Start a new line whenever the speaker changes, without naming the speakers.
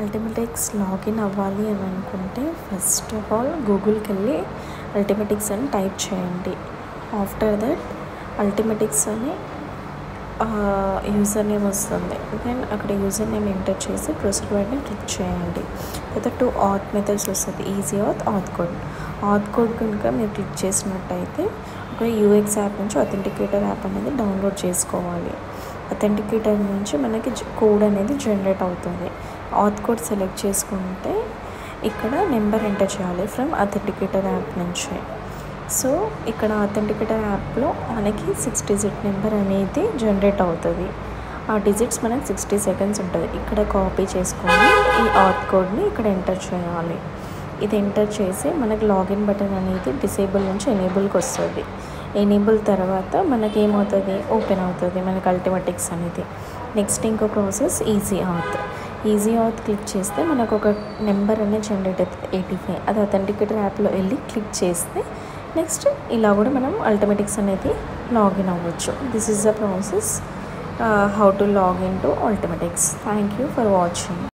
అల్టిమేటిక్స్ login అవ్వాలి అని అనుకుంటే ఫస్ట్ ఆఫ్ ఆల్ గూగుల్కి వెళ్ళి అల్టిమేటిక్స్ అని టైప్ చేయండి. ఆఫ్టర్ దట్ అల్టిమేటిక్స్ అని యూజర్ నేమ్ వస్తుంది. దెన్ అక్కడ యూజర్ నేమ్ ఎంటర్ చేసి ప్రొసీడ్ బటన్ క్లిక్ చేయండి. తర్వాత 2 ఆథ్ మెథడ్స్ వస్తుంది, ఈజీ ఆథ్ కోడ్. ఆథ్ కోడ్ కనుక మీరు క్లిక్ చేసినట్టయితే ఒక యూఎక్స్ యాప్ నుంచి అథెంటికేటర్ యాప్ అనేది డౌన్లోడ్ చేసుకోవాలి. అథెంటికేటర్ నుంచి మనకి కోడ్ అనేది జనరేట్ అవుతుంది. ఆథ్ కోడ్ సెలెక్ట్ చేసుకుంటే ఇక్కడ నెంబర్ ఎంటర్ చేయాలి ఫ్రమ్ అథెంటికేటర్ యాప్ నుంచి. సో ఇక్కడ అథెంటికేటర్ యాప్లో మనకి 6 డిజిట్ నెంబర్ అనేది జనరేట్ అవుతుంది. ఆ డిజిట్స్ మనకి 60 సెకండ్స్ ఉంటుంది. ఇక్కడ కాపీ చేసుకొని ఈ ఆథ్ కోడ్ని ఇక్కడ ఎంటర్ చేయాలి. ఇది ఎంటర్ చేసి మనకి లాగిన్ బటన్ అనేది డిసేబుల్ నుంచి ఎనేబుల్కి వస్తుంది. ఎనేబుల్ తర్వాత మనకి ఏమవుతుంది, ఓపెన్ అవుతుంది మనకి అల్టిమేటిక్స్ అనేది. నెక్స్ట్ ఇంకో ప్రాసెస్ ఈజీ ఆథ్. ఈజీ ఆథ్ క్లిక్ చేస్తే మనకు ఒక నెంబర్ అనేది జనరేట్ అవుతుంది 85. అది అథెంటికేటర్ యాప్లో వెళ్ళి క్లిక్ చేస్తే నెక్స్ట్ ఇలా కూడా మనం అల్టిమేటిక్స్ అనేది లాగిన్ అవ్వచ్చు. This is the process how to login to Ultimatix. Thank you for watching.